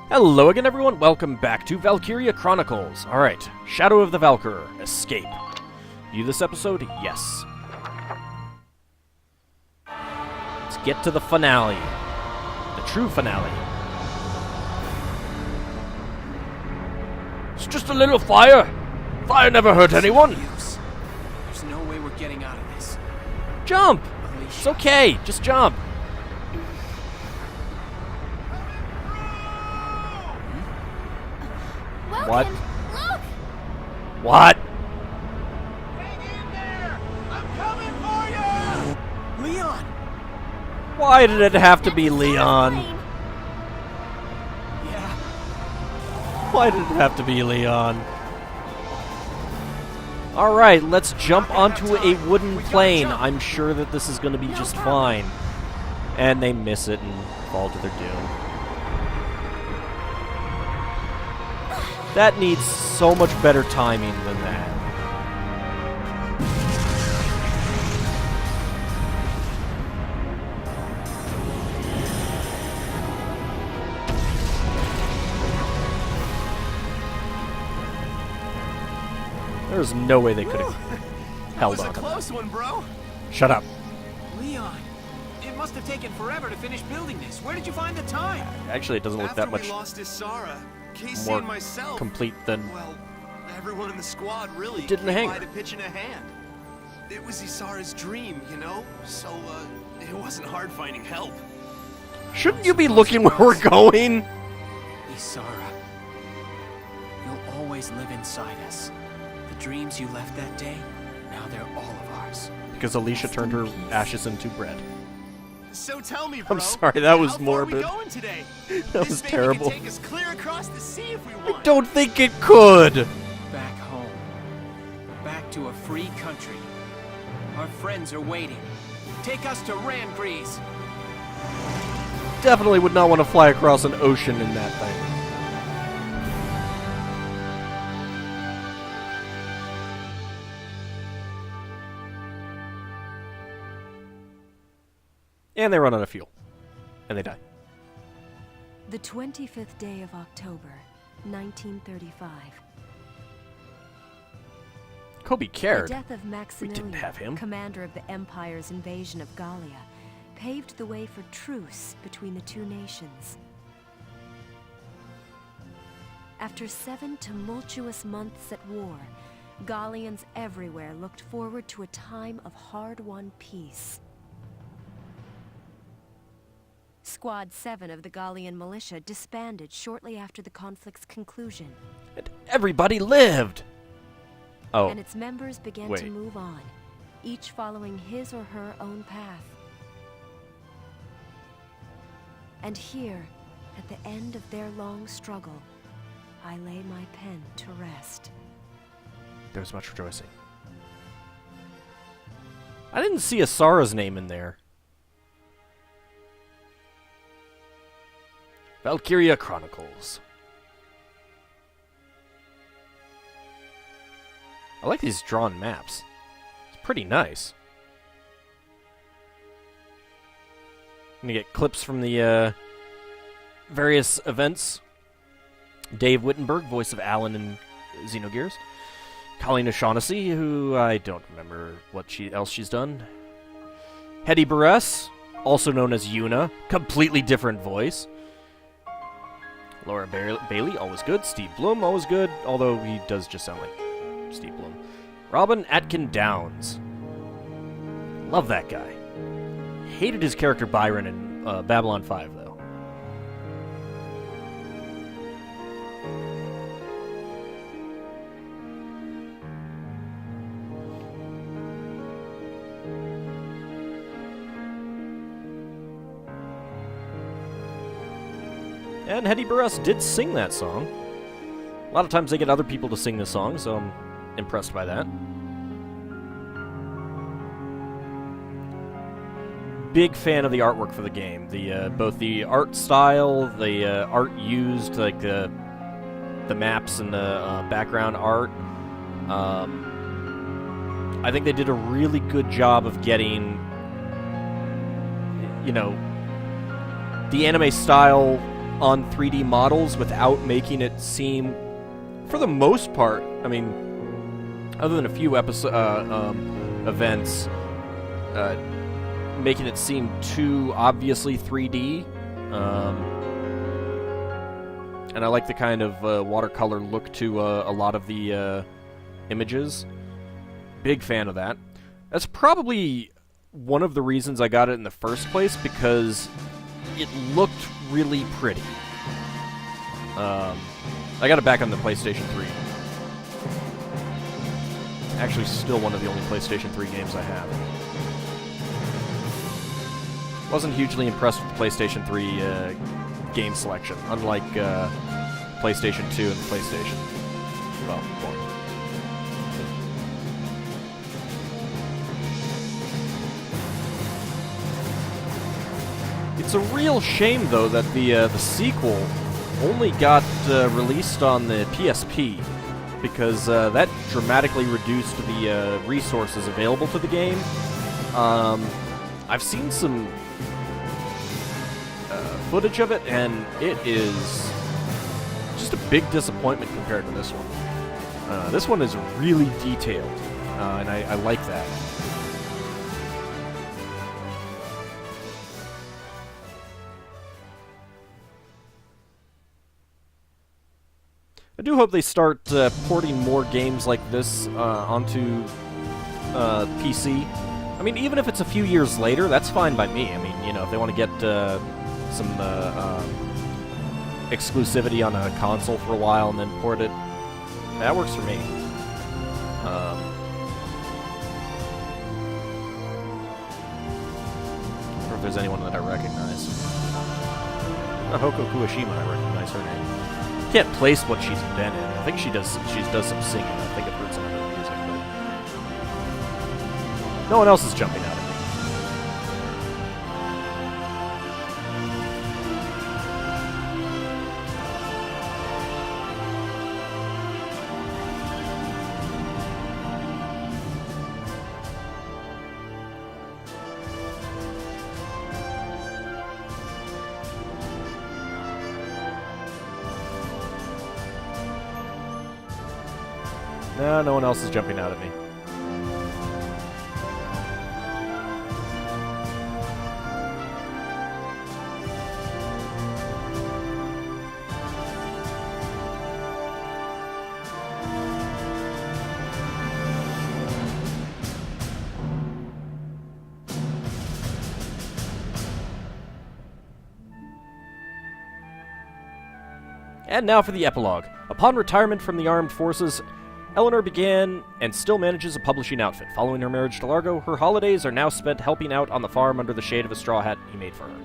Hello again, everyone. Welcome back to Valkyria Chronicles. Alright, Shadow of the Valkyr, Escape. View this episode? Yes. Let's get to the finale. The true finale. It's just a little fire. Fire never hurt anyone. There's no way we're getting out of this. Jump! It's okay, just jump. What? Look! What? Hang in there! I'm coming for you! Leon! Why did it have to be Leon? Yeah. Why did it have to be Leon? Alright, let's jump onto a wooden plane. I'm sure that this is going to be just fine. And they miss it and fall to their doom. That needs so much better timing than that. There's no way they could have held on. That was a close one, bro. Shut up. Leon, it must have taken forever to finish building this. Where did you find the time? Actually, it doesn't look that much After we lost Isara, Casey more and myself, complete than... well, everyone in the squad really Didn't came hang by her. to pitch in a hand. It was Isara's dream, you know? So, it wasn't hard finding help. Shouldn't you be looking where we're going? Isara, you'll always live inside us. The dreams you left that day, now they're all of ours. Because Alicia turned her ashes into bread. So tell me, bro. I'm sorry, that was how morbid. far are we going today? That was This baby terrible. can take us clear across the sea if we I want. don't think it could! Back home. Back to a free country. Our friends are waiting. Take us to Randgrease. Definitely would not want to fly across an ocean in that thing. And they run out of fuel. And they die. The 25th day of October, 1935. Kobe The cared. death of We Maximilian, didn't have him. commander of the Empire's invasion of Gallia, paved the way for truce between the two nations. After 7 tumultuous months at war, Gallians everywhere looked forward to a time of hard-won peace. Squad 7 of the Gallian militia disbanded shortly after the conflict's conclusion, And everybody lived! Oh, and its members began wait. to move on, each following his or her own path. And here, at the end of their long struggle, I lay my pen to rest. there was much rejoicing. I didn't see Asara's name in there. Valkyria Chronicles. I like these drawn maps. It's pretty nice. I'm gonna get clips from the various events. Dave Wittenberg, voice of Alan in Xenogears. Colleen O'Shaughnessy, who I don't remember what else she's done. Hetty Barres, also known as Yuna, completely different voice. Laura Bailey, always good. Steve Bloom, always good, although he does just sound like Steve Bloom. Robin Atkin Downs. Love that guy. Hated his character Byron in Babylon 5, though. And Hetty Barres did sing that song. A lot of times they get other people to sing this song, so I'm impressed by that. Big fan of the artwork for the game. The both the art style, the art used, like the maps and the background art. I think they did a really good job of getting, you know, the anime style on 3D models without making it seem, for the most part, I mean, other than a few events, making it seem too obviously 3D. And I like the kind of watercolor look to a lot of the images. Big fan of that. That's probably one of the reasons I got it in the first place, because it looked really pretty. I got it back on the PlayStation 3. Actually, still one of the only PlayStation 3 games I have. Wasn't hugely impressed with the PlayStation 3 game selection, unlike PlayStation 2 and PlayStation, well, 1. It's a real shame, though, that the sequel only got released on the PSP, because that dramatically reduced the resources available to the game. I've seen some footage of it, and it is just a big disappointment compared to this one. This one is really detailed, and I like that. I do hope they start porting more games like this onto PC. I mean, even if it's a few years later, that's fine by me. I mean, you know, if they want to get some exclusivity on a console for a while and then port it, that works for me. I wonder if there's anyone that I recognize. Hoko Kuwashima, I recognize her name. Can't place what she's been in. I think she does some singing. I think I've heard some of her music, but no one else is jumping out at me. No one else is jumping out at me. And now for the epilogue. Upon retirement from the armed forces, Eleanor began and still manages a publishing outfit. Following her marriage to Largo, her holidays are now spent helping out on the farm under the shade of a straw hat he made for her.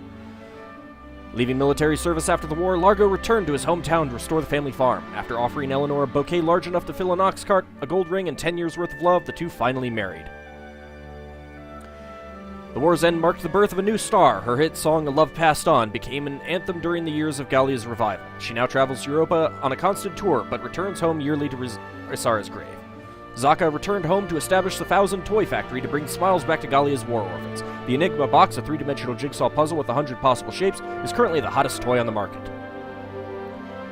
Leaving military service after the war, Largo returned to his hometown to restore the family farm. After offering Eleanor a bouquet large enough to fill an ox cart, a gold ring, and 10 years' worth of love, the two finally married. The war's end marked the birth of a new star. Her hit song, A Love Passed On, became an anthem during the years of Gallia's revival. She now travels Europa on a constant tour, but returns home yearly to Isara's grave. Zaka returned home to establish the Thousand Toy Factory to bring smiles back to Gallia's war orphans. The Enigma box, a three-dimensional jigsaw puzzle with 100 possible shapes, is currently the hottest toy on the market.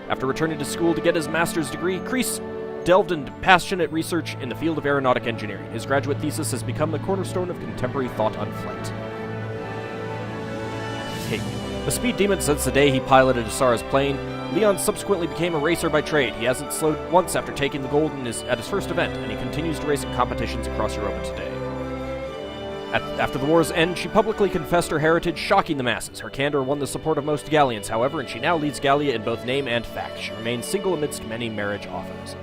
After returning to school to get his master's degree, Kreese delved into passionate research in the field of aeronautic engineering. His graduate thesis has become the cornerstone of contemporary thought on flight. Hey, a speed demon since the day he piloted Isara's plane, Leon subsequently became a racer by trade. He hasn't slowed once after taking the gold at his first event, and he continues to race in competitions across Europa today. After the war's end, she publicly confessed her heritage, shocking the masses. Her candor won the support of most Gallians, however, and she now leads Gallia in both name and fact. She remains single amidst many marriage offers.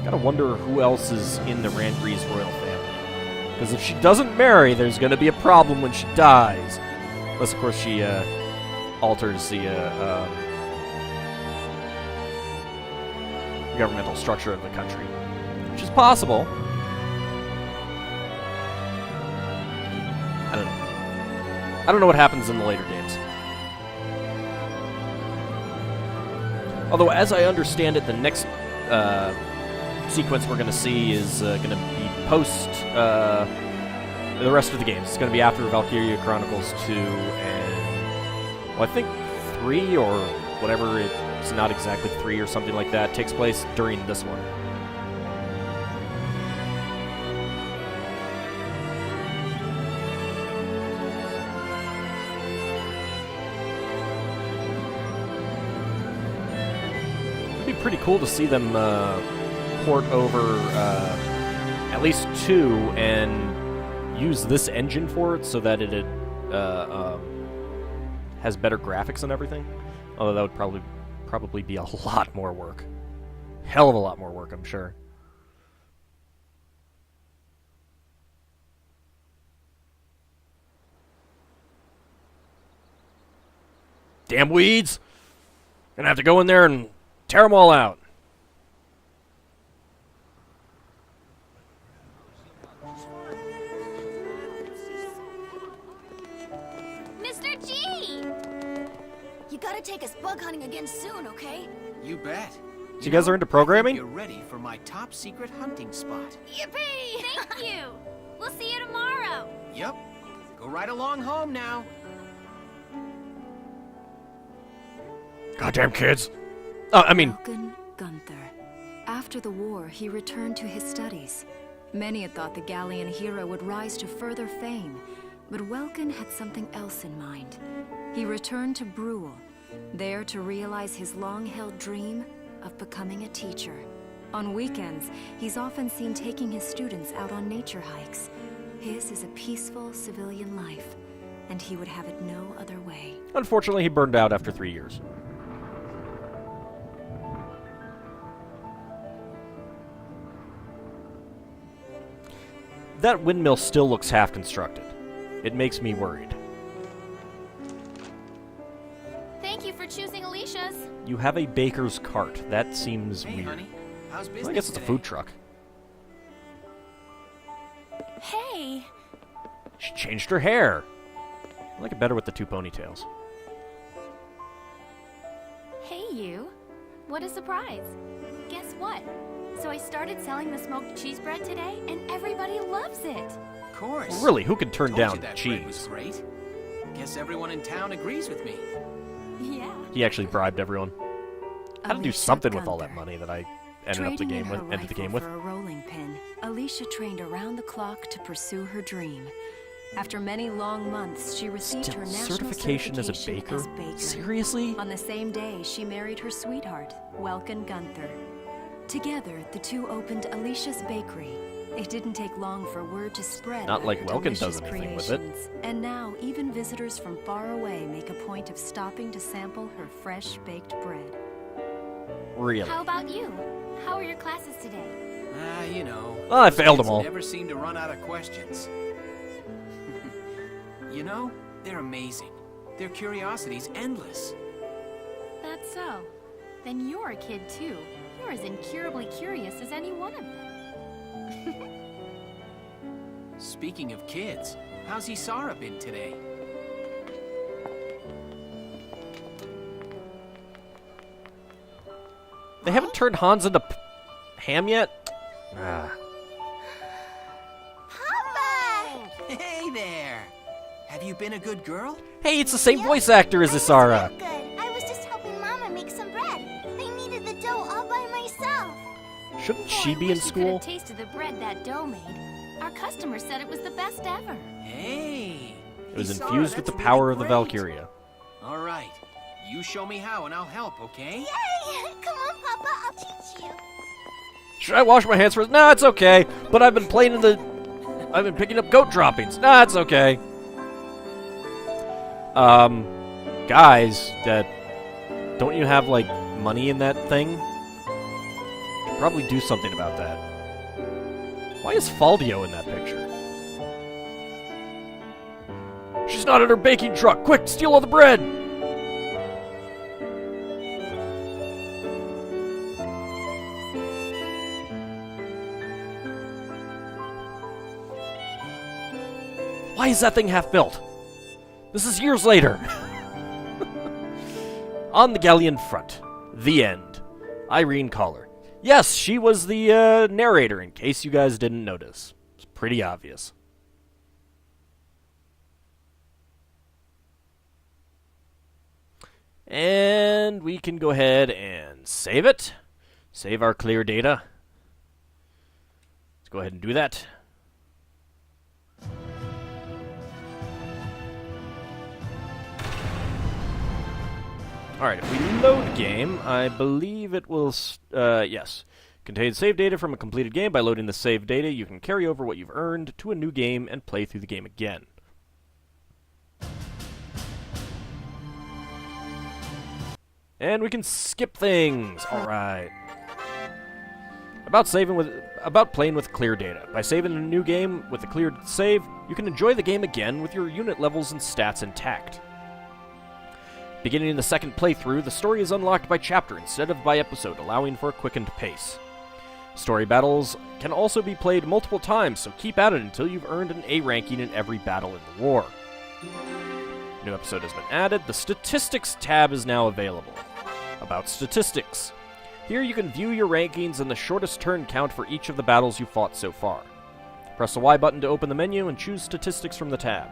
Gotta wonder who else is in the Randgrease royal family. Because if she doesn't marry, there's gonna be a problem when she dies. Unless, of course, she alters the governmental structure of the country. Which is possible. I don't know. I don't know what happens in the later games. Although, as I understand it, the next sequence we're going to see is going to be post the rest of the games. It's going to be after Valkyria Chronicles 2 and Well, I think 3 or whatever, it's not exactly 3 or something like that, takes place during this one. It'd be pretty cool to see them port over at least 2 and use this engine for it so that it has better graphics and everything. Although that would probably be a lot more work. Hell of a lot more work, I'm sure. Damn weeds! Gonna have to go in there and tear them all out. Mr. G! You gotta take us bug hunting again soon, okay? You bet. So you guys are into programming? You're ready for my top secret hunting spot. Yippee! Thank you! We'll see you tomorrow! Yep. Go right along home now. Goddamn kids. I mean... Falcon Gunther. After the war, he returned to his studies. Many had thought the Gallian hero would rise to further fame, but Welkin had something else in mind. He returned to Brule, there to realize his long-held dream of becoming a teacher. On weekends, he's often seen taking his students out on nature hikes. His is a peaceful civilian life, and he would have it no other way. Unfortunately, he burned out after 3 years. That windmill still looks half-constructed. It makes me worried. Thank you for choosing Alicia's. You have a baker's cart. That seems Hey, weird. honey. How's business Well, I guess it's a today? food truck. Hey! She changed her hair. I like it better with the 2 ponytails. Hey, you. What a surprise. Guess what? So I started selling the smoked cheese bread today, and everybody loves it. Of course. Really, who could turn Told you down that bread was cheese? great. Guess everyone in town agrees with me. Yeah. He actually bribed everyone. Had to do Alicia something with all that Gunther. money that I ended Trading in her the game with. rifle for a rolling pin, Alicia trained around the clock to pursue her dream. After many long months, she received Still, her national certification as a certification baker? Seriously? On the same day, she married her sweetheart, Welkin Gunther. Together, the two opened Alicia's Bakery. It didn't take long for word to spread. Not of like her Welkin does delicious anything with it. creations. And now, even visitors from far away make a point of stopping to sample her fresh-baked bread. Really? How about you? How are your classes today? You know. Oh, I those failed them kids all. Never seem to run out of questions. You know, they're amazing. Their curiosity's endless. That's so. Then you're a kid too. You're as incurably curious as any one of them. Speaking of kids, how's Isara been today? They haven't turned Hans into ham yet? Ah. Papa! Hey there! Have you been a good girl? Hey, it's the same voice actor as Isara. Good. I was just helping Mama make some bread. I needed the dough all by myself. Shouldn't Oh, she I be wish in you school? could have tasted the bread that dough made. Our customer said it was the best ever. Hey! It was Isara, infused with the that's power really of the great. Valkyria. All right. You show me how and I'll help, okay? Yay! Come on, Papa. I'll teach you. Should I wash my hands first? Nah, it's okay. But I've been playing in the... I've been picking up goat droppings. Nah, it's okay. Guys, don't you have, like, money in that thing? Should probably do something about that. Why is Faldio in that picture? She's not in her baking truck. Quick, steal all the bread. Why is that thing half built? This is years later. On the Gallian front. The end. Irene Collar. Yes, she was the narrator, in case you guys didn't notice. It's pretty obvious. And we can go ahead and save it. Save our clear data. Let's go ahead and do that. Alright, if we load game, I believe it will, yes. Contains save data from a completed game. By loading the save data, you can carry over what you've earned to a new game and play through the game again. And we can skip things! Alright. About playing with clear data. By saving a new game with a cleared save, you can enjoy the game again with your unit levels and stats intact. Beginning in the second playthrough, the story is unlocked by chapter instead of by episode, allowing for a quickened pace. Story battles can also be played multiple times, so keep at it until you've earned an A ranking in every battle in the war. New episode has been added. The Statistics tab is now available. About statistics. Here you can view your rankings and the shortest turn count for each of the battles you fought so far. Press the Y button to open the menu and choose Statistics from the tab.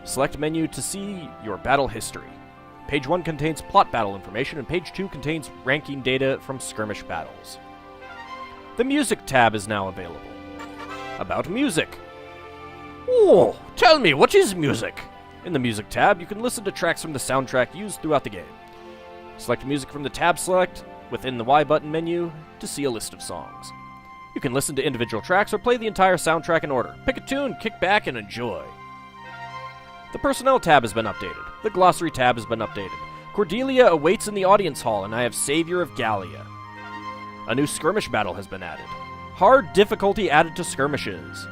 Select menu to see your battle history. Page 1 contains plot battle information, and page 2 contains ranking data from skirmish battles. The Music tab is now available. About music. Oh, tell me, what is music? In the Music tab, you can listen to tracks from the soundtrack used throughout the game. Select music from the tab select within the Y button menu to see a list of songs. You can listen to individual tracks or play the entire soundtrack in order. Pick a tune, kick back, and enjoy. The Personnel tab has been updated. The Glossary tab has been updated. Cordelia awaits in the audience hall, and I have Savior of Gallia. A new skirmish battle has been added. Hard difficulty added to skirmishes.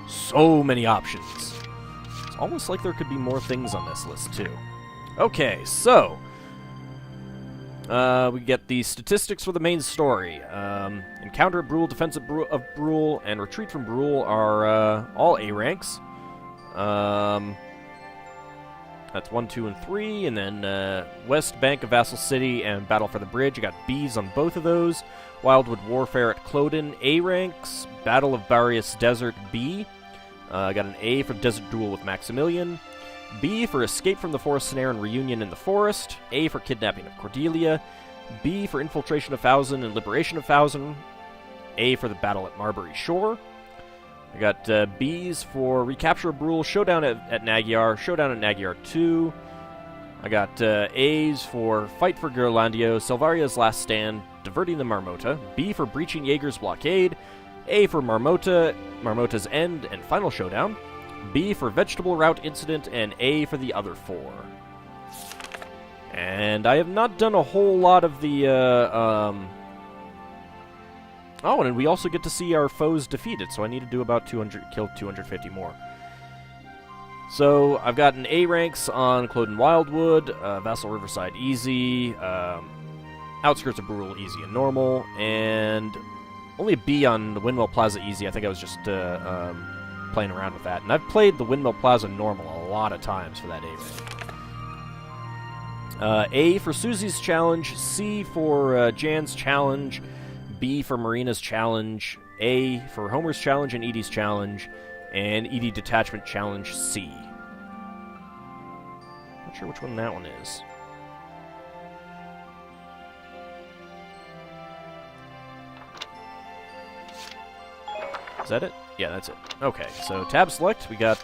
So many options. It's almost like there could be more things on this list, too. Okay, so we get the statistics for the main story. Encounter at Brule, Defense of Brule, and Retreat from Brule are all A ranks. That's 1, 2, and 3, and then West Bank of Vassal City and Battle for the Bridge. You got B's on both of those. Wildwood Warfare at Cloden, A ranks. Battle of Barious Desert, B. I got an A for Desert Duel with Maximilian. B for Escape from the Forest Snare and Reunion in the Forest. A for Kidnapping of Cordelia. B for Infiltration of Thousand and Liberation of Thousand. A for the Battle at Marbury Shore. I got B's for Recapture of Brule, Showdown at Magyar, Showdown at Magyar 2. I got A's for Fight for Gerlandio, Salvaria's Last Stand, Diverting the Marmota. B for Breaching Jaeger's Blockade. A for Marmota's End and Final Showdown. B for Vegetable Route Incident, and A for the other 4. And I have not done a whole lot of the, Oh, and we also get to see our foes defeated, so I need to do about 250 more. So, I've got an A ranks on Cloden Wildwood, Vassal Riverside Easy, Outskirts of Brule Easy and Normal, and only a B on the Windmill Plaza Easy. I think I was just, playing around with that. And I've played the Windmill Plaza Normal a lot of times for that A rank. A for Susie's Challenge, C for Jan's Challenge, B for Marina's Challenge, A for Homer's Challenge and Edie's Challenge, and Edie Detachment Challenge C. Not sure which one that one is. Is that it? Yeah, that's it. Okay, so tab select, we got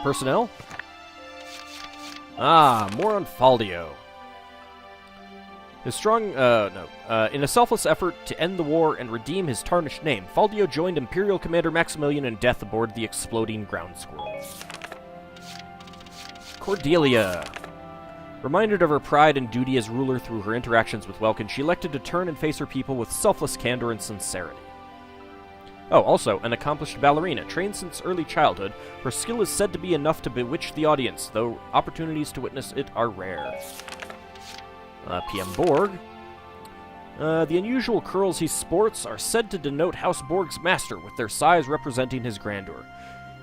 personnel. More on Faldio. His strong, in a selfless effort to end the war and redeem his tarnished name, Faldio joined Imperial Commander Maximilian in death aboard the exploding ground squirrel. Cordelia. Reminded of her pride and duty as ruler through her interactions with Welkin, she elected to turn and face her people with selfless candor and sincerity. Oh, also, an accomplished ballerina, trained since early childhood, her skill is said to be enough to bewitch the audience, though opportunities to witness it are rare. PM Borg. The unusual curls he sports are said to denote House Borg's master, with their size representing his grandeur.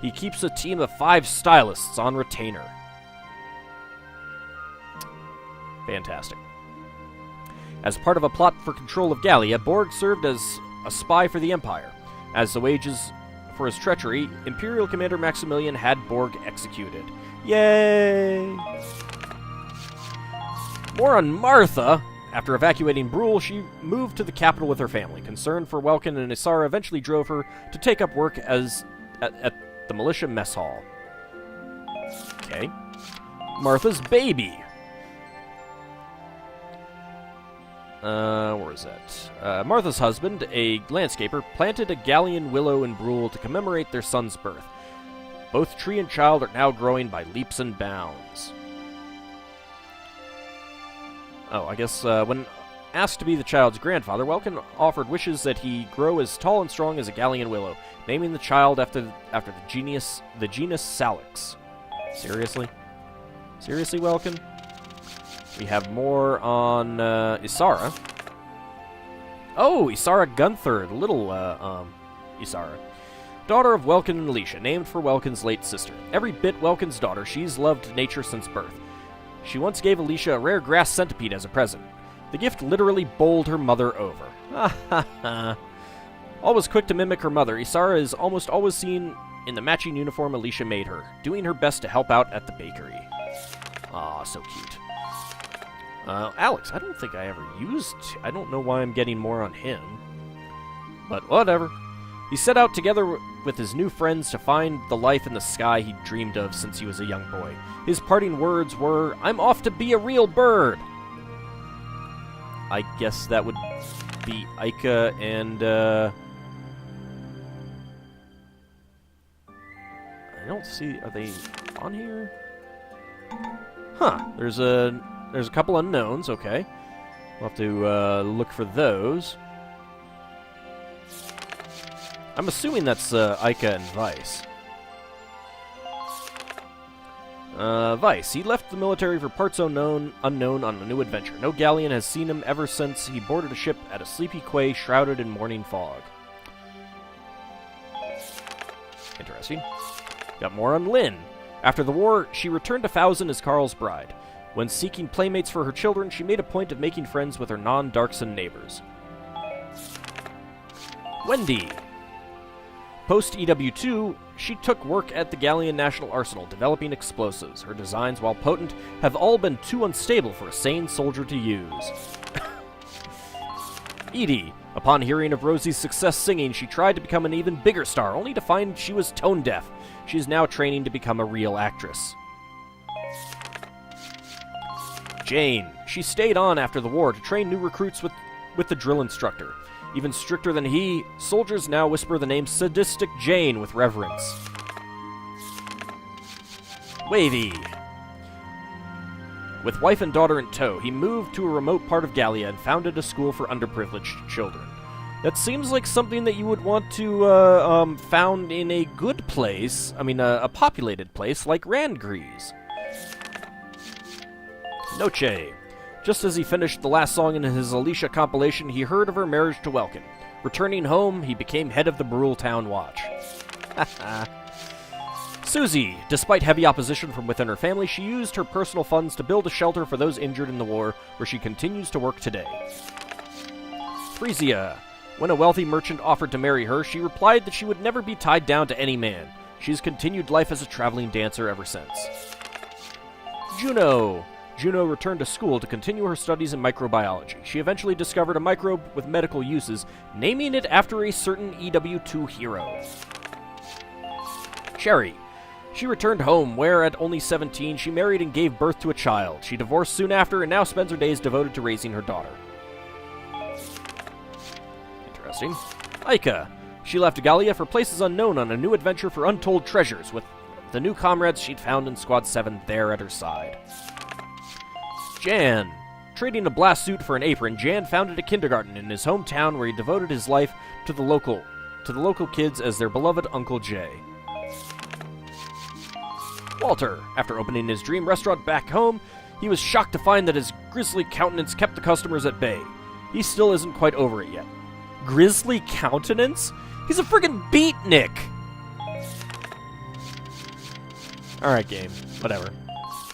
He keeps a team of 5 stylists on retainer. Fantastic. As part of a plot for control of Gallia, Borg served as a spy for the Empire. As the wages for his treachery, Imperial Commander Maximilian had Borg executed. Yay! More on Martha. After evacuating Brule, she moved to the capital with her family. Concern for Welkin and Isara eventually drove her to take up work at the militia mess hall. Okay. Martha's baby. Where is that? Martha's husband, a landscaper, planted a Galleon willow in Brule to commemorate their son's birth. Both tree and child are now growing by leaps and bounds. Oh, I guess when asked to be the child's grandfather, Welkin offered wishes that he grow as tall and strong as a Galleon willow, naming the child after the genus Salix. Seriously? Seriously, Welkin? We have more on Isara. Oh, Isara Gunther, the little Isara. Daughter of Welkin and Alicia, named for Welkin's late sister. Every bit Welkin's daughter, she's loved nature since birth. She once gave Alicia a rare grass centipede as a present. The gift literally bowled her mother over. Ha ha ha. Always quick to mimic her mother, Isara is almost always seen in the matching uniform Alicia made her, doing her best to help out at the bakery. Aw, so cute. Alex, I don't think I ever used... I don't know why I'm getting more on him. But whatever. He set out together with his new friends to find the life in the sky he'd dreamed of since he was a young boy. His parting words were, "I'm off to be a real bird!" I guess that would be Ica and, I don't see... Are they on here? Huh. There's a couple unknowns, okay. We'll have to look for those. I'm assuming that's Ica and Vice. Vice. He left the military for parts unknown on a new adventure. No Galleon has seen him ever since he boarded a ship at a sleepy quay shrouded in morning fog. Interesting. Got more on Lynn. After the war, she returned to Fausen as Carl's bride. When seeking playmates for her children, she made a point of making friends with her non-Darkson neighbors. Wendy. Post-EW2, she took work at the Galleon National Arsenal, developing explosives. Her designs, while potent, have all been too unstable for a sane soldier to use. Edie. Upon hearing of Rosie's success singing, she tried to become an even bigger star, only to find she was tone-deaf. She is now training to become a real actress. Jane. She stayed on after the war to train new recruits with the drill instructor. Even stricter than he, soldiers now whisper the name Sadistic Jane with reverence. Wavy. With wife and daughter in tow, he moved to a remote part of Gallia and founded a school for underprivileged children. That seems like something that you would want to found in a good place, a populated place like Randgrees. Noche. Just as he finished the last song in his Alicia compilation, he heard of her marriage to Welkin. Returning home, he became head of the Brule Town Watch. Susie. Despite heavy opposition from within her family, she used her personal funds to build a shelter for those injured in the war, where she continues to work today. Frisia. When a wealthy merchant offered to marry her, she replied that she would never be tied down to any man. She's continued life as a traveling dancer ever since. Juno. Juno returned to school to continue her studies in microbiology. She eventually discovered a microbe with medical uses, naming it after a certain EW2 hero. Sherry. She returned home, where, at only 17, she married and gave birth to a child. She divorced soon after and now spends her days devoted to raising her daughter. Interesting. Ica. She left Gallia for places unknown on a new adventure for untold treasures, with the new comrades she'd found in Squad 7 there at her side. Jan. Trading a blast suit for an apron, Jan founded a kindergarten in his hometown where he devoted his life to the local kids as their beloved Uncle Jay. Walter. After opening his dream restaurant back home, he was shocked to find that his grisly countenance kept the customers at bay. He still isn't quite over it yet. Grisly countenance? He's a friggin' beatnik! Alright, game. Whatever.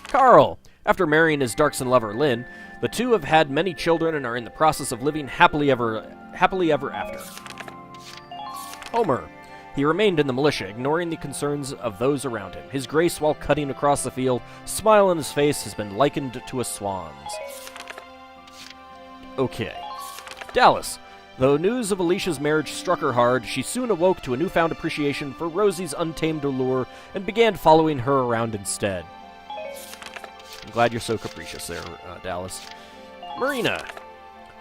Carl. After marrying his Darkson lover, Lynn, the two have had many children and are in the process of living happily ever after. Homer. He remained in the militia, ignoring the concerns of those around him. His grace while cutting across the field, smile on his face, has been likened to a swan's. Okay. Dallas. Though news of Alicia's marriage struck her hard, she soon awoke to a newfound appreciation for Rosie's untamed allure and began following her around instead. I'm glad you're so capricious there, Dallas. Marina.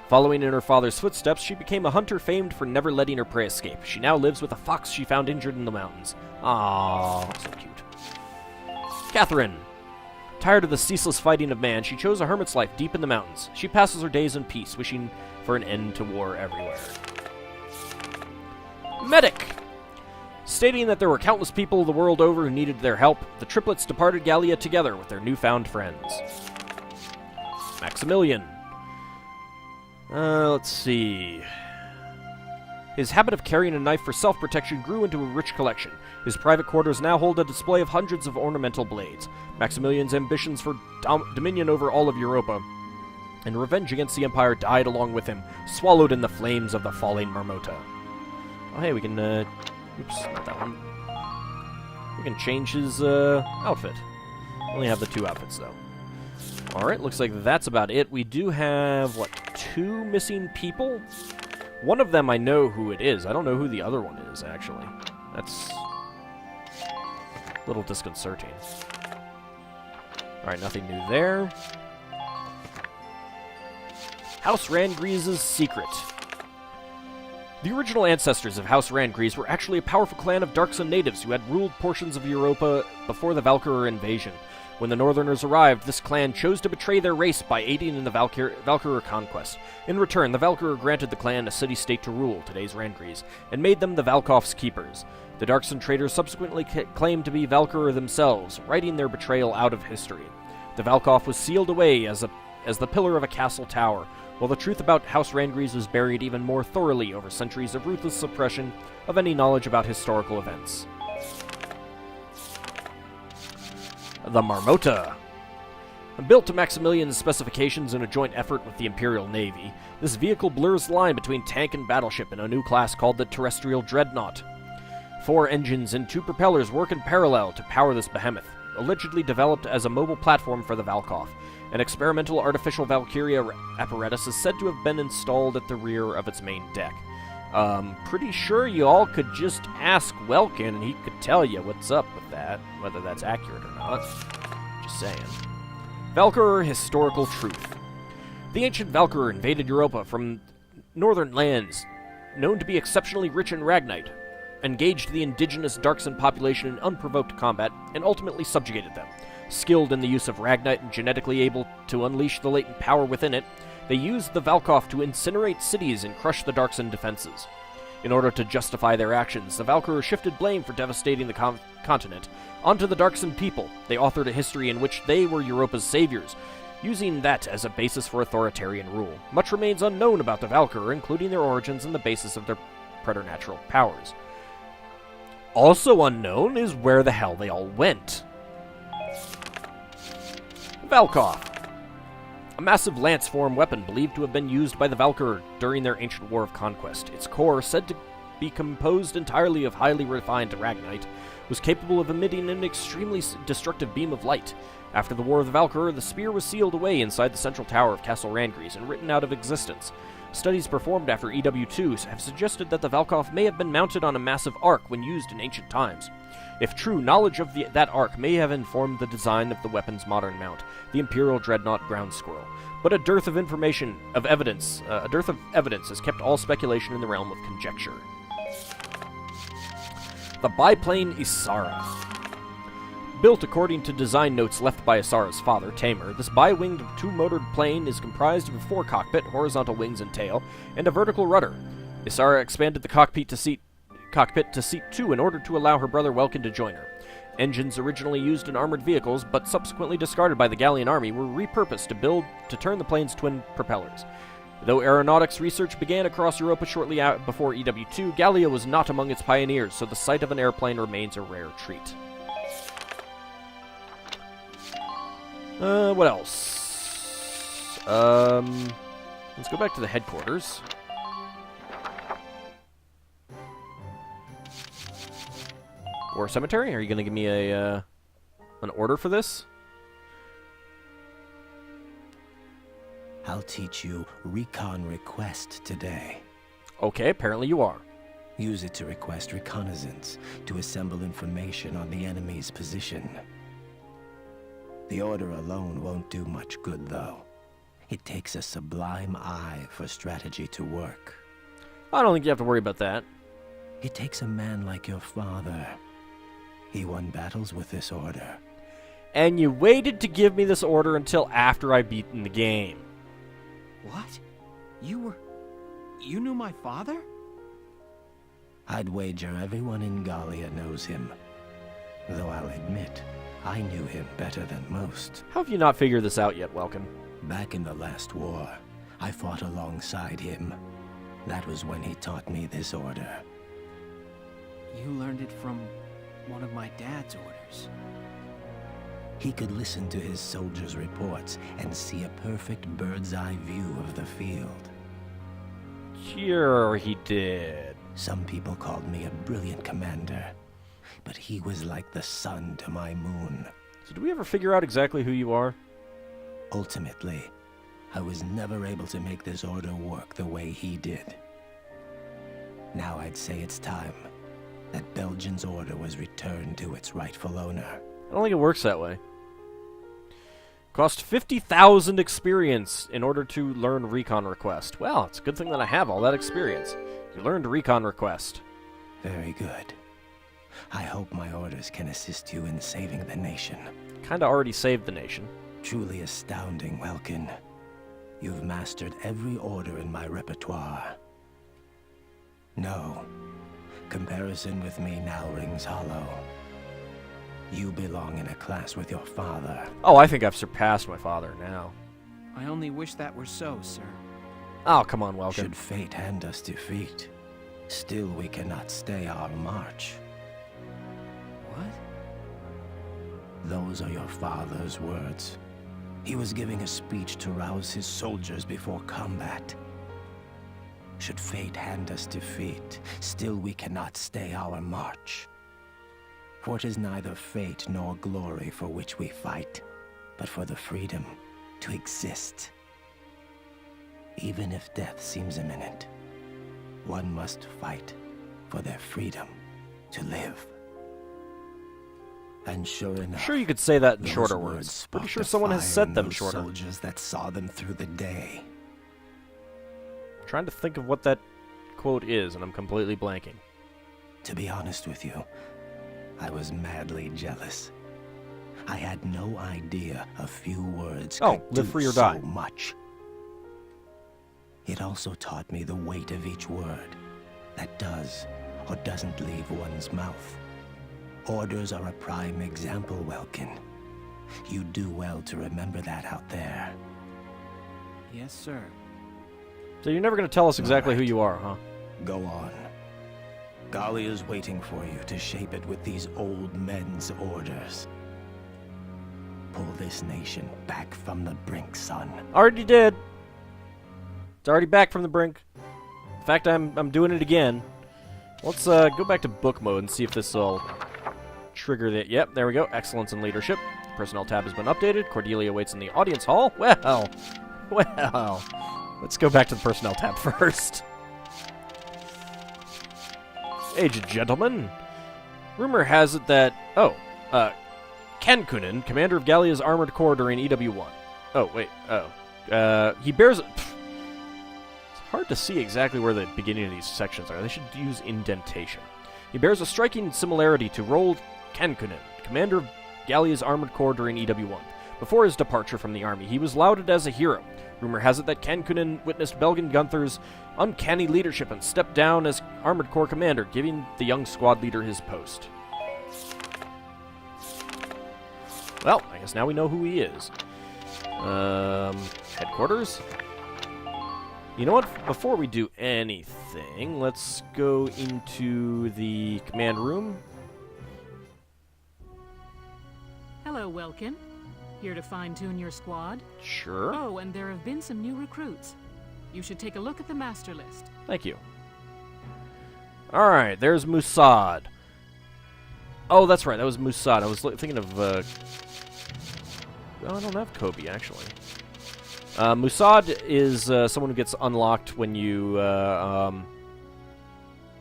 Following in her father's footsteps, she became a hunter famed for never letting her prey escape. She now lives with a fox she found injured in the mountains. Aww, so cute. Catherine. Tired of the ceaseless fighting of man, she chose a hermit's life deep in the mountains. She passes her days in peace, wishing for an end to war everywhere. Medic. Stating that there were countless people the world over who needed their help, the triplets departed Gallia together with their newfound friends. Maximilian. Let's see. His habit of carrying a knife for self-protection grew into a rich collection. His private quarters now hold a display of hundreds of ornamental blades. Maximilian's ambitions for dominion over all of Europa and revenge against the Empire died along with him, swallowed in the flames of the falling Marmota. Oh, hey, we can, oops, not that one. We can change his, outfit. Only have the 2 outfits, though. Alright, looks like that's about it. We do have, what, 2 missing people? One of them I know who it is. I don't know who the other one is, actually. That's a little disconcerting. Alright, nothing new there. House Randgrease's secret. The original ancestors of House Randgrease were actually a powerful clan of Darksun natives who had ruled portions of Europa before the Valkyria invasion. When the Northerners arrived, this clan chose to betray their race by aiding in the Valkyria conquest. In return, the Valkyria granted the clan a city-state to rule, today's Randgrease, and made them the Valkoff's keepers. The Darksun traders subsequently claimed to be Valkyria themselves, writing their betrayal out of history. The Valkoff was sealed away as the pillar of a castle tower, while the truth about House Randgrease was buried even more thoroughly over centuries of ruthless suppression of any knowledge about historical events. The Marmota. Built to Maximilian's specifications in a joint effort with the Imperial Navy, this vehicle blurs the line between tank and battleship in a new class called the Terrestrial Dreadnought. 4 engines and 2 propellers work in parallel to power this behemoth, allegedly developed as a mobile platform for the Valkoff. An experimental artificial Valkyria apparatus is said to have been installed at the rear of its main deck. Pretty sure you all could just ask Welkin and he could tell you what's up with that, whether that's accurate or not. Just saying. Valkyria historical truth. The ancient Valkyria invaded Europa from northern lands, known to be exceptionally rich in Ragnite, engaged the indigenous Darksun population in unprovoked combat, and ultimately subjugated them. Skilled in the use of Ragnite and genetically able to unleash the latent power within it, they used the Valkoff to incinerate cities and crush the Darksun defenses. In order to justify their actions, the Valkyria shifted blame for devastating the continent onto the Darksun people. They authored a history in which they were Europa's saviors, using that as a basis for authoritarian rule. Much remains unknown about the Valkyria, including their origins and the basis of their preternatural powers. Also unknown is where the hell they all went. Valkoff. A massive lance-form weapon believed to have been used by the Valkyria during their ancient war of conquest. Its core, said to be composed entirely of highly refined Ragnite, was capable of emitting an extremely destructive beam of light. After the War of the Valkyria, the spear was sealed away inside the central tower of Castle Randgrease and written out of existence. Studies performed after EW2 have suggested that the Valkoff may have been mounted on a massive ark when used in ancient times. If true, knowledge of that ark may have informed the design of the weapon's modern mount, the Imperial Dreadnought Ground Squirrel. But a dearth of evidence has kept all speculation in the realm of conjecture. The biplane Isara. Built according to design notes left by Isara's father, Tamer, this bi-winged 2-motored plane is comprised of a 4-cockpit, horizontal wings and tail, and a vertical rudder. Isara expanded the cockpit to seat 2 in order to allow her brother Welkin to join her. Engines originally used in armored vehicles, but subsequently discarded by the Gallian army, were repurposed to turn the plane's twin propellers. Though aeronautics research began across Europa shortly before EW2, Gallia was not among its pioneers, so the sight of an airplane remains a rare treat. What else? Let's go back to the headquarters. War Cemetery? Are you going to give me a an order for this? I'll teach you Recon Request today. Okay, apparently you are. Use it to request reconnaissance, to assemble information on the enemy's position. The order alone won't do much good, though. It takes a sublime eye for strategy to work. I don't think you have to worry about that. It takes a man like your father. He won battles with this order. And you waited to give me this order until after I beaten the game. What? You knew my father? I'd wager everyone in Gallia knows him. Though I'll admit, I knew him better than most. How have you not figured this out yet, Welkin? Back in the last war, I fought alongside him. That was when he taught me this order. You learned it from one of my dad's orders. He could listen to his soldiers' reports and see a perfect bird's-eye view of the field. Sure, he did. Some people called me a brilliant commander, but he was like the sun to my moon. So did we ever figure out exactly who you are? Ultimately, I was never able to make this order work the way he did. Now I'd say it's time that Belgian's order was returned to its rightful owner. I don't think it works that way. Cost 50,000 experience in order to learn Recon Request. Well, it's a good thing that I have all that experience. You learned Recon Request. Very good. I hope my orders can assist you in saving the nation. Kinda already saved the nation. Truly astounding, Welkin. You've mastered every order in my repertoire. No, comparison with me now rings hollow. You belong in a class with your father. Oh, I think I've surpassed my father now. I only wish that were so, sir. Oh, come on, Welkin. Should fate hand us defeat, still we cannot stay our march. What? Those are your father's words. He was giving a speech to rouse his soldiers before combat. Should fate hand us defeat, still we cannot stay our march. For it is neither fate nor glory for which we fight, but for the freedom to exist. Even if death seems imminent, one must fight for their freedom to live. And sure enough, Sure you could say that in those shorter words words. sparked Pretty sure a someone has fire said in them those shorter. soldiers that saw them through the day. Trying to think of what that quote is, and I'm completely blanking. To be honest with you, I was madly jealous. I had no idea a few words Oh, could live do free or so die. much. It also taught me the weight of each word that does or doesn't leave one's mouth. Orders are a prime example, Welkin. You do well to remember that out there. Yes, sir. So you're never going to tell us exactly who Alright. you are, huh? Go on. Gallia's waiting for you to shape it with these old men's orders. Pull this nation back from the brink, son. Already did. It's already back from the brink. In fact, I'm doing it again. Let's go back to book mode and see if this will trigger the... Yep, there we go. Excellence in leadership. Personnel tab has been updated. Cordelia waits in the audience hall. Well. Let's go back to the personnel tab first. Aged gentlemen, rumor has it that... Kankunen, commander of Gallia's Armored Corps during EW1. Oh, wait. He bears... It's hard to see exactly where the beginning of these sections are. They should use indentation. He bears a striking similarity to Rold Kankunen, commander of Gallia's Armored Corps during EW1. Before his departure from the army, he was lauded as a hero. Rumor has it that Kankunen witnessed Belgian Gunther's uncanny leadership and stepped down as Armored Corps commander, giving the young squad leader his post. Well, I guess now we know who he is. Headquarters? You know what? Before we do anything, let's go into the command room. Hello, Welkin. Here to fine-tune your squad? Sure. Oh, and there have been some new recruits. You should take a look at the master list. Thank you. Alright, there's Musad. Oh, that's right. That was Musad. I was thinking of... Oh, I don't have Kobe, actually. Musad is someone who gets unlocked when you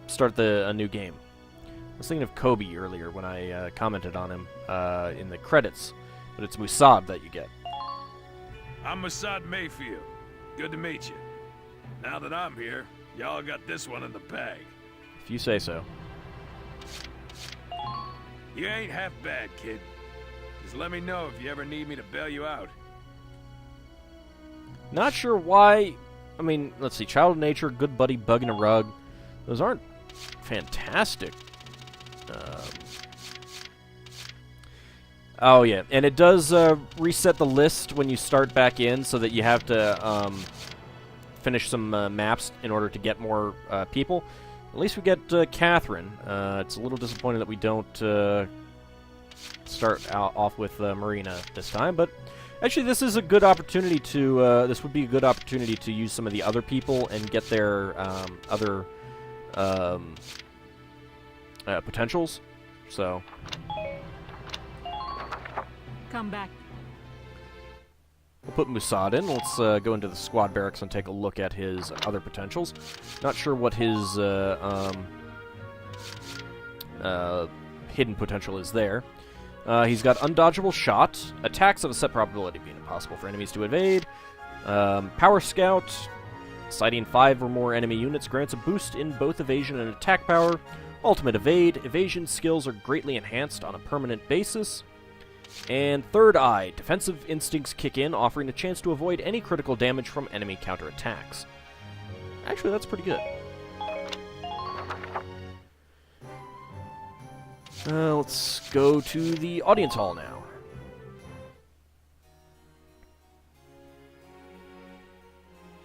start a new game. I was thinking of Kobe earlier when I commented on him in the credits, but it's Musad that you get. I'm Musad Mayfield. Good to meet you. Now that I'm here, y'all got this one in the bag. If you say so. You ain't half bad, kid. Just let me know if you ever need me to bail you out. Not sure why. I mean, let's see. Child of Nature, Good Buddy, Bug in a Rug. Those aren't fantastic. Oh, yeah. And it does reset the list when you start back in so that you have to finish some maps in order to get more people. At least we get Catherine. It's a little disappointing that we don't start off with Marina this time, but actually this is a good opportunity to, this would be a good opportunity to use some of the other people and get their other potentials, so... Come back. We'll put Musad in. Let's go into the squad barracks and take a look at his other potentials. Not sure what his hidden potential is there. He's got Undodgeable Shot, attacks of a set probability being impossible for enemies to evade, Power Scout, sighting 5 or more enemy units grants a boost in both evasion and attack power, Ultimate Evade, evasion skills are greatly enhanced on a permanent basis, and Third Eye, defensive instincts kick in, offering a chance to avoid any critical damage from enemy counterattacks. Actually, that's pretty good. Let's go to the audience hall now.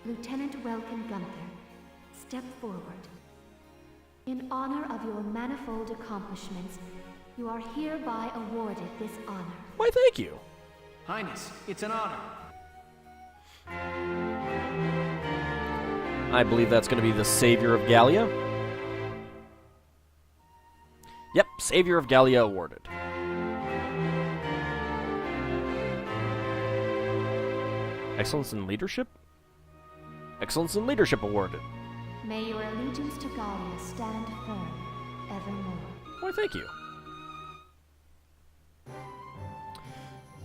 Lieutenant Welkin Gunther, step forward. In honor of your manifold accomplishments, you are hereby awarded this honor. Why, thank you. Highness, it's an honor. I believe that's going to be the Savior of Gallia. Yep, Savior of Gallia awarded. Excellence in Leadership? Excellence in Leadership awarded. May your allegiance to Gallia stand firm evermore. Why, thank you.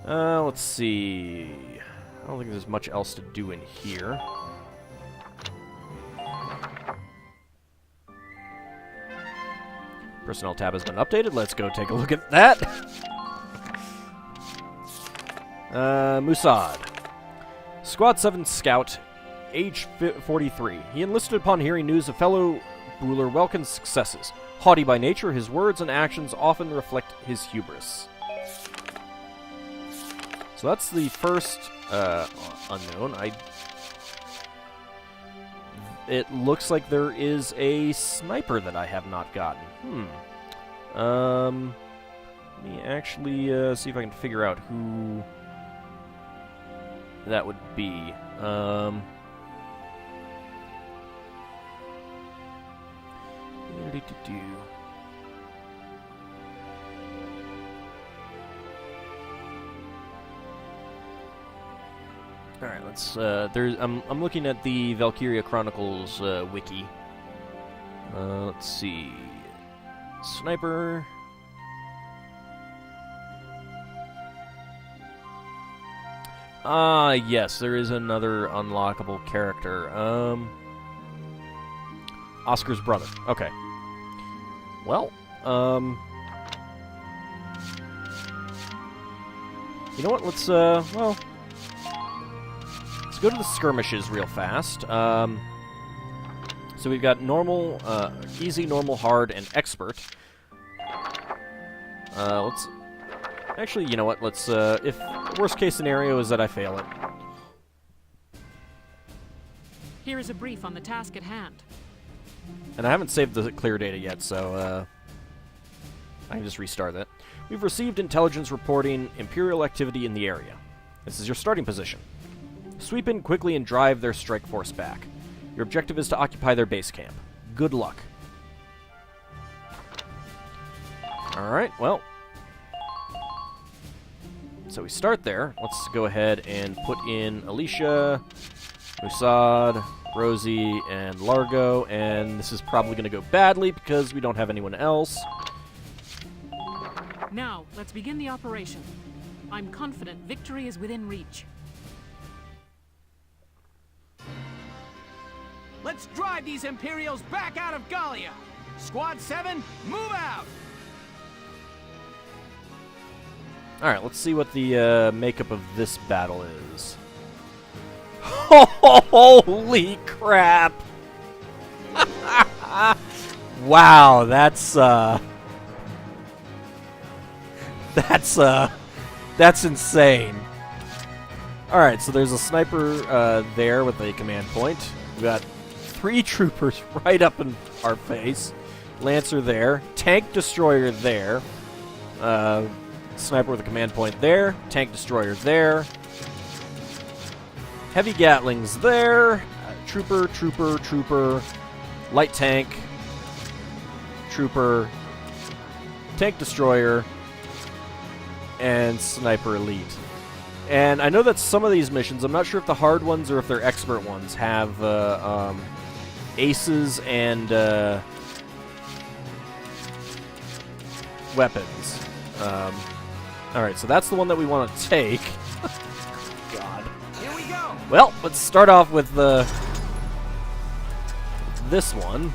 Let's see. I don't think there's much else to do in here. Personnel tab has been updated. Let's go take a look at that. Musad. Squad 7 Scout, age 43. He enlisted upon hearing news of fellow ruler Welkin's successes. Haughty by nature, his words and actions often reflect his hubris. So that's the first unknown. It looks like there is a sniper that I have not gotten. Let me actually see if I can figure out who that would be. All right, let's. I'm looking at the Valkyria Chronicles wiki. Let's see. Sniper. Yes, there is another unlockable character. Oscar's brother. Okay. Well, you know what? Let's well. Let's go to the skirmishes real fast. So we've got normal, easy, normal, hard, and expert. Let's... Actually, you know what? Let's, if worst case scenario is that I fail it. Here is a brief on the task at hand. And I haven't saved the clear data yet, so, I can just restart that. We've received intelligence reporting Imperial activity in the area. This is your starting position. Sweep in quickly and drive their strike force back. Your objective is to occupy their base camp. Good luck. Alright, well. So we start there. Let's go ahead and put in Alicia, Musad, Rosie, and Largo, and this is probably going to go badly because we don't have anyone else. Now, let's begin the operation. I'm confident victory is within reach. Let's drive these Imperials back out of Gallia! Squad 7, move out! Alright, let's see what the makeup of this battle is. Holy crap! Wow, that's insane. Alright, so there's a sniper there with a command point. We got 3 troopers right up in our face. Lancer there. Tank destroyer there. Sniper with a command point there. Tank destroyer there. Heavy Gatlings there. Trooper, trooper, trooper. Light tank. Trooper. Tank destroyer. And sniper elite. And I know that some of these missions, I'm not sure if the hard ones or if they're expert ones, have aces and weapons. Alright, so that's the one that we want to take. God. Here we go! Well, let's start off with this one.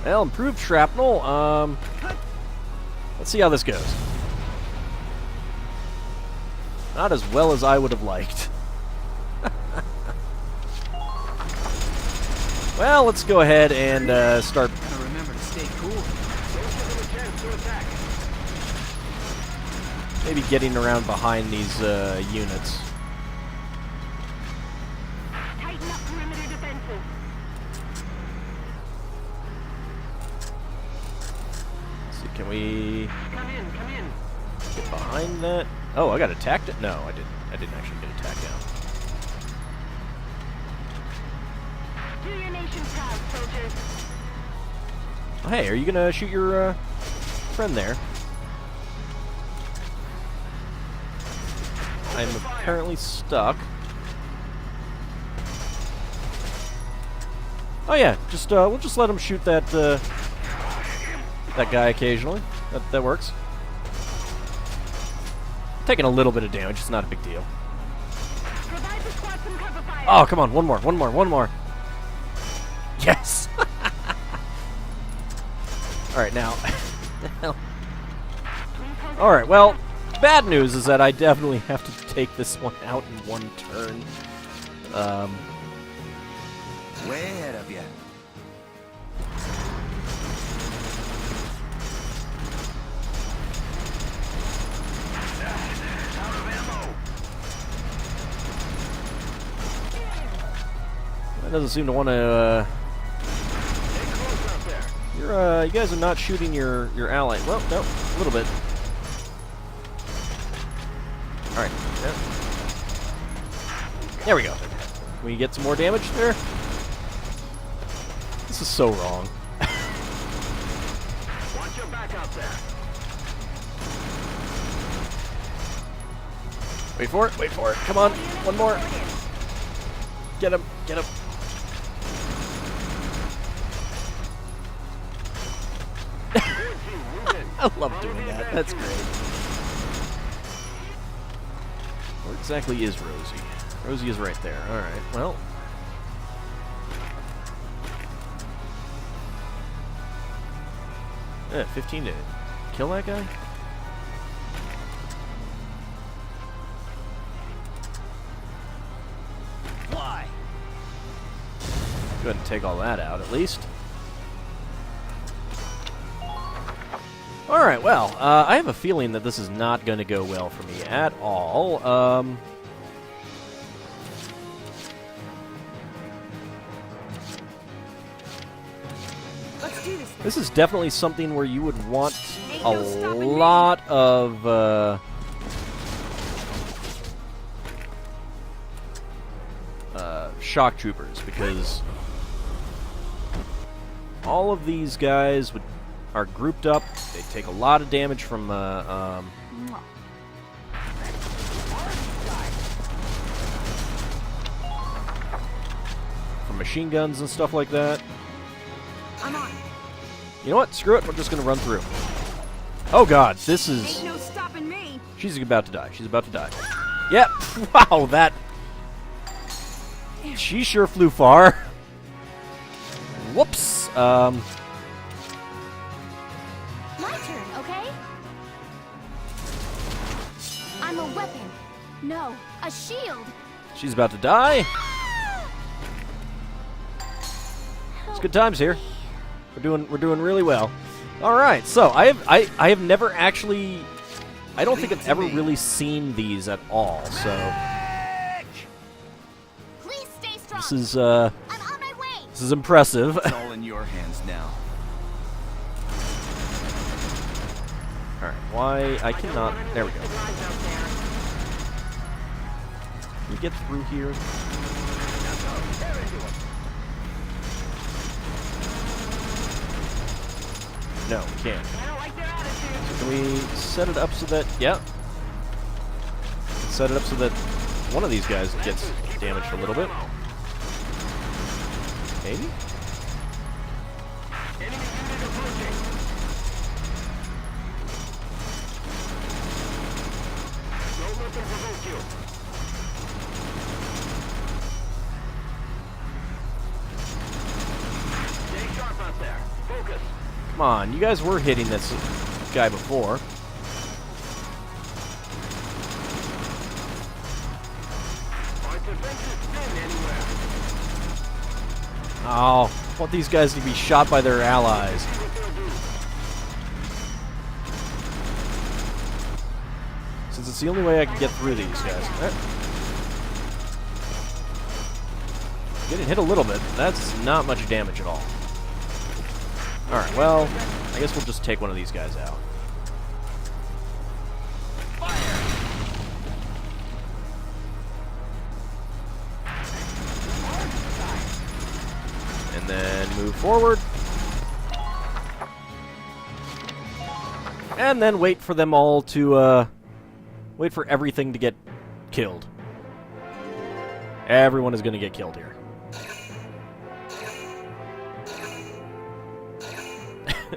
Well, improved shrapnel. Let's see how this goes. Not as well as I would have liked. Well, let's go ahead and start. Gotta remember to stay cool. Maybe getting around behind these units. Tighten up perimeter defenses. Let's see, can we Come in, come in. get behind that? Oh, I got attacked it? No, I didn't actually get attacked down. Do your nation proud, soldiers. Oh, hey, are you gonna shoot your friend there? I'm apparently stuck. Oh yeah, just we'll just let him shoot that that guy occasionally. That works. Taking a little bit of damage, it's not a big deal. Provide the squad some cover fire. Oh, come on, one more. Yes! Alright, now. Alright, well, bad news is that I definitely have to take this one out in one turn. Way ahead of you. That doesn't seem to want to, you guys are not shooting your ally. Well, no, a little bit. Alright. Yeah. There we go. Can we get some more damage there? This is so wrong. Watch your back out there. Wait for it. Come on, one more. Get him. I love doing that. That's great. Where exactly is Rosie? Rosie is right there. Alright, well. Yeah, 15 to kill that guy? Fly! Go ahead and take all that out, at least. Alright, well, I have a feeling that this is not going to go well for me at all. Let's do this. This is definitely something where you would want a lot of, shock troopers, because all of these guys are grouped up. They take a lot of damage from machine guns and stuff like that. I'm on. You know what? Screw it. We're just going to run through. Oh, God. This is... Ain't no stopping me. She's about to die. She's about to die. Yep. Wow, that... She sure flew far. Whoops. My turn, okay? I'm a weapon. No, a shield. She's about to die. It's good times here. We're doing really well. All right, so I have never actually, I don't think I've ever really seen these at all. So Please stay strong. this is I'm on my way. this is impressive. It's all in your hands now. All right, why I cannot? There we go. Can we get through here? No, we can't. So can we set it up so that... Yeah. Set it up so that one of these guys gets damaged a little bit. Maybe? Come on, you guys were hitting this guy before. Oh, I want these guys to be shot by their allies. Since it's the only way I can get through these guys. Getting hit a little bit. That's not much damage at all. Alright, well, I guess we'll just take one of these guys out. And then move forward. And then wait for them all to, wait for everything to get killed. Everyone is going to get killed here.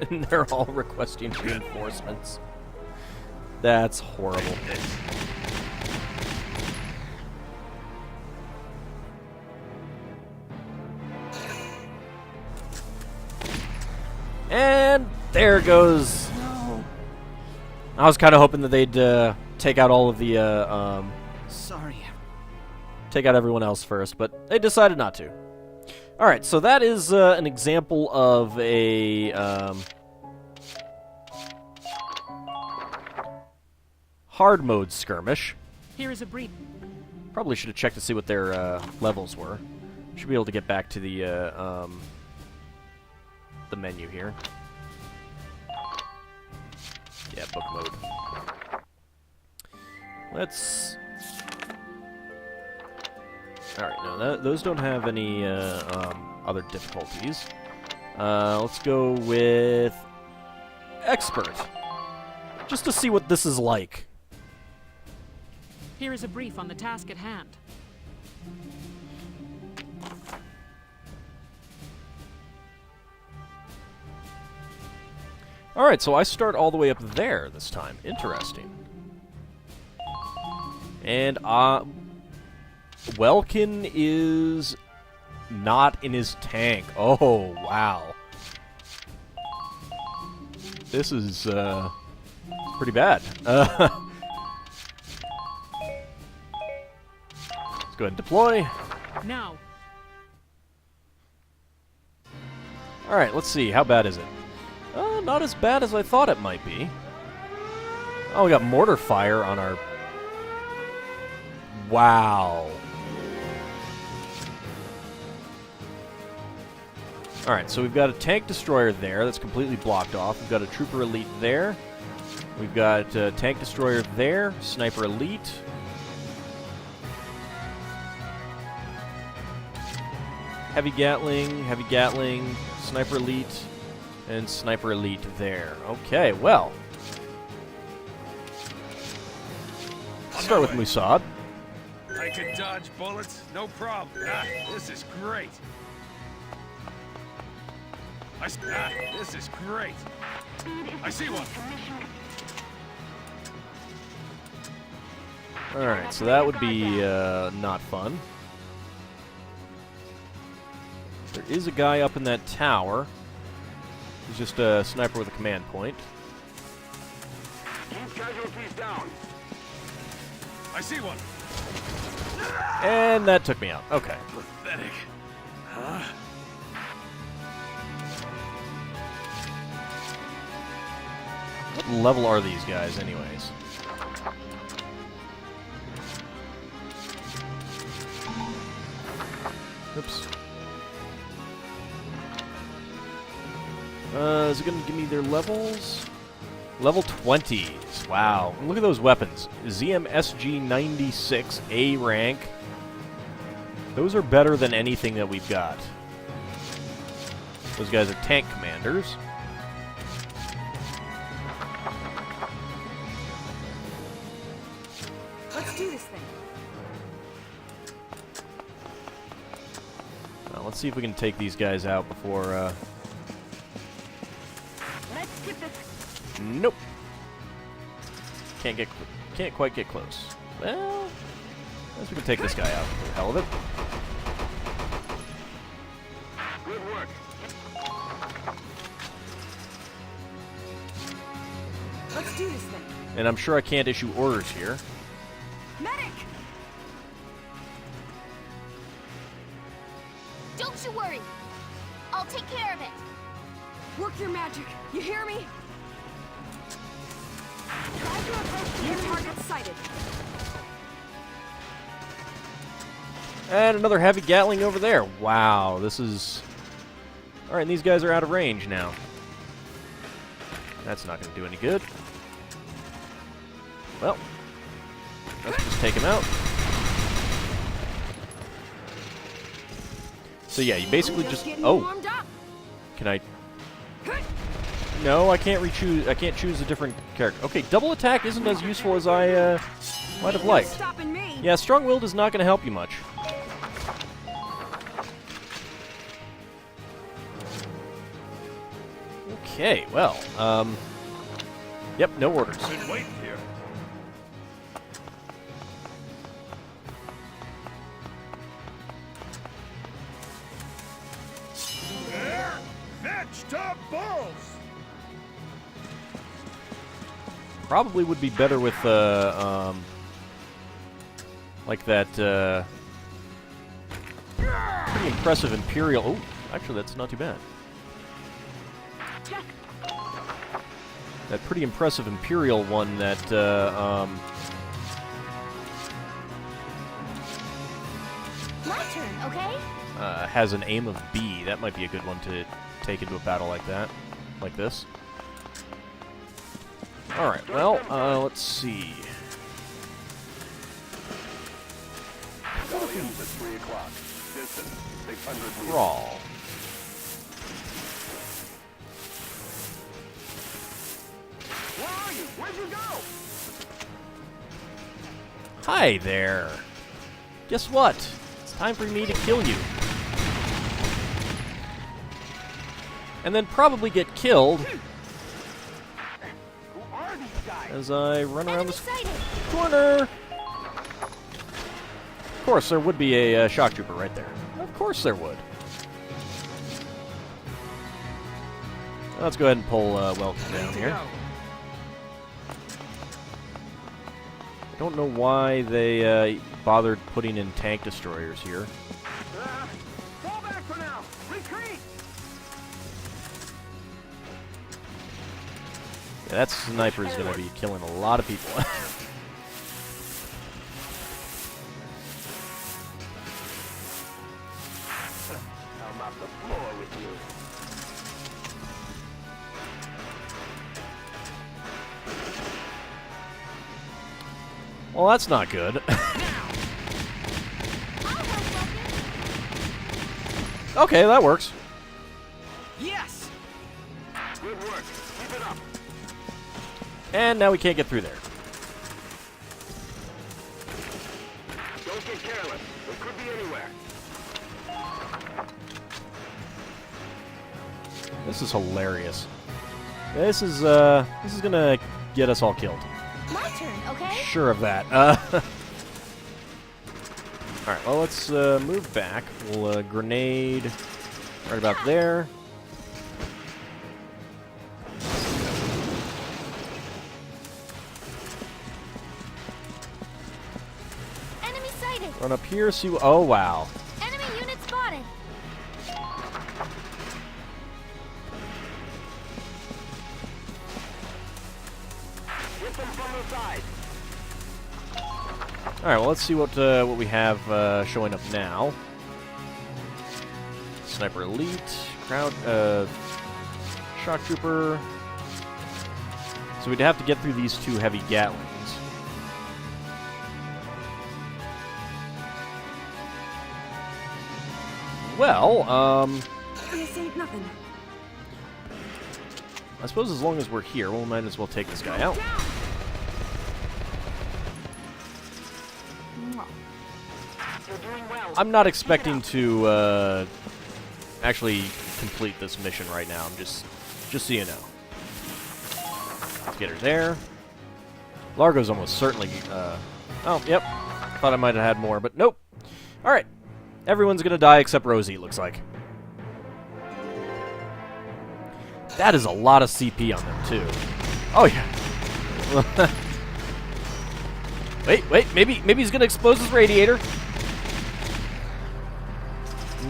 And they're all requesting reinforcements. That's horrible. And there goes. No. I was kind of hoping that they'd take out all of the Sorry. take out everyone else first, but they decided not to. All right, so that is an example of a hard mode skirmish. Here is a brief. Probably should have checked to see what their levels were. Should be able to get back to the menu here. Yeah, book mode. Let's. Alright, no, those don't have any other difficulties. Let's go with Expert. Just to see what this is like. Here is a brief on the task at hand. Alright, so I start all the way up there this time. Interesting. And, Welkin is not in his tank. Oh, wow. This is, pretty bad. Let's go ahead and deploy. Now. Alright, let's see. How bad is it? Not as bad as I thought it might be. Oh, we got mortar fire on our... Wow. Alright, so we've got a tank destroyer there that's completely blocked off. We've got a trooper elite there. We've got a tank destroyer there. Sniper elite. Heavy Gatling, Sniper Elite, and Sniper Elite there. Okay, well. Let's start with Musad. I can dodge bullets, no problem. Ah, this is great. This is great. I see one. Alright, so that would be not fun. There is a guy up in that tower. He's just a sniper with a command point. Keep casualties down. I see one. And that took me out. Okay. Pathetic. Huh? What level are these guys, anyways? Oops. Is it going to give me their levels? Level 20s. Wow. Look at those weapons. ZMSG-96, A rank. Those are better than anything that we've got. Those guys are tank commanders. Let's do this thing. Well, let's see if we can take these guys out before, Let's get this. Nope. Can't quite get close. Well, I guess we can take this guy out for the hell of it. Good work. Let's do this thing. And I'm sure I can't issue orders here. Medic! Don't you worry. I'll take care of it. Work your magic. You hear me? New target sighted. And another heavy Gatling over there. Wow, this is... Alright, and these guys are out of range now. That's not going to do any good. Well, let's just take him out. So yeah, you basically just... Oh! Can I... No, I can't re-choose. I can't choose a different character. Okay, double attack isn't as useful as I might have liked. Yeah, strong-willed is not going to help you much. Okay, well, yep, no orders. Been waiting here. Fetch top balls. Probably would be better with, like that, pretty impressive Imperial... Oh, actually, that's not too bad. That pretty impressive Imperial one that, My turn, okay? has an aim of B. That might be a good one to take into a battle like that. Like this. Alright, well, let's see. Crawl. Where are you? Where'd you go? Hi there. Guess what? It's time for me to kill you. And then probably get killed as I run around this corner. Of course, there would be a shock trooper right there. Of course there would. Let's go ahead and pull Welcome down here. I don't know why they bothered putting in tank destroyers here. Fall back for now. Retreat. Yeah, that sniper is going to be killing a lot of people. I'm off the floor with you. Well, that's not good. Okay, that works. Yes! Good work. Keep it up. And now we can't get through there. Don't get careless. It could be anywhere. This is hilarious. This is gonna get us all killed. My turn, okay? Sure of that. Alright, well, let's move back. We'll grenade right about there. Enemy sighted! Run up here, see. Oh, wow. Enemy unit spotted! Hit them from the side. All right, well, let's see what we have showing up now. Sniper Elite, Crowd, Shock Trooper. So we'd have to get through these two heavy Gatlings. Well, This ain't nothing. I suppose as long as we're here, we might as well take this guy out. I'm not expecting to actually complete this mission right now. I'm just so you know. Let's get her there. Largo's almost certainly. Oh, yep. Thought I might have had more, but nope. All right. Everyone's gonna die except Rosie. It looks like. That is a lot of CP on them too. Oh yeah. Wait. Maybe he's gonna expose his radiator.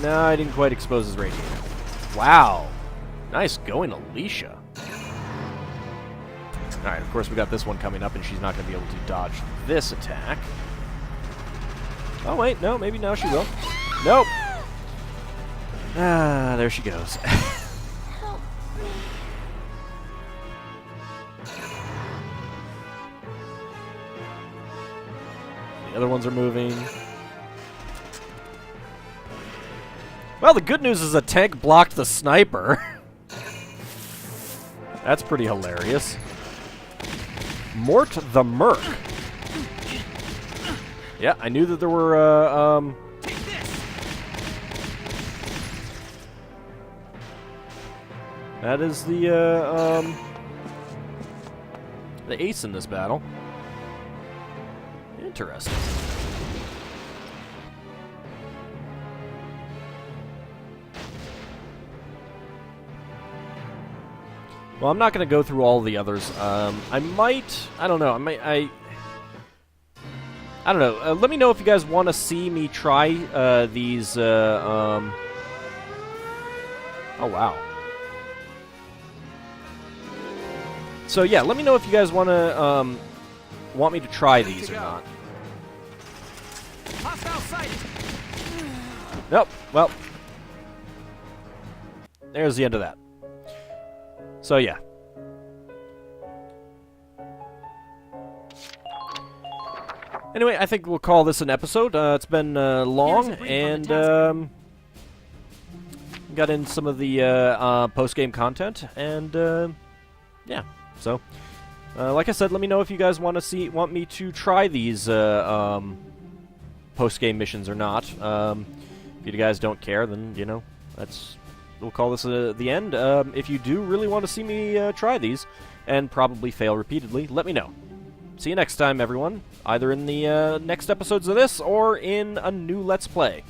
No, I didn't quite expose his radiator. Wow. Nice going, Alicia. Alright, of course we got this one coming up, and she's not going to be able to dodge this attack. Oh, wait, no, maybe now she will. Nope. Ah, there she goes. Help me. The other ones are moving. Well, the good news is a tank blocked the sniper. That's pretty hilarious. Mort the Merc. Yeah, I knew that there were, That is the ace in this battle. Interesting. Well, I'm not going to go through all the others. I might... I don't know. I don't know. Let me know if you guys want to see me try these... Oh, wow. So, yeah, let me know if you guys want me to try these or not. Hostile sighted! Nope. Well, there's the end of that. So, yeah. Anyway, I think we'll call this an episode. It's been long, and got in some of the post-game content, and yeah. So, like I said, let me know if you guys want me to try these post-game missions or not. If you guys don't care, then you know we'll call this the end. If you do really want to see me try these, and probably fail repeatedly, let me know. See you next time, everyone. Either in the next episodes of this, or in a new Let's Play.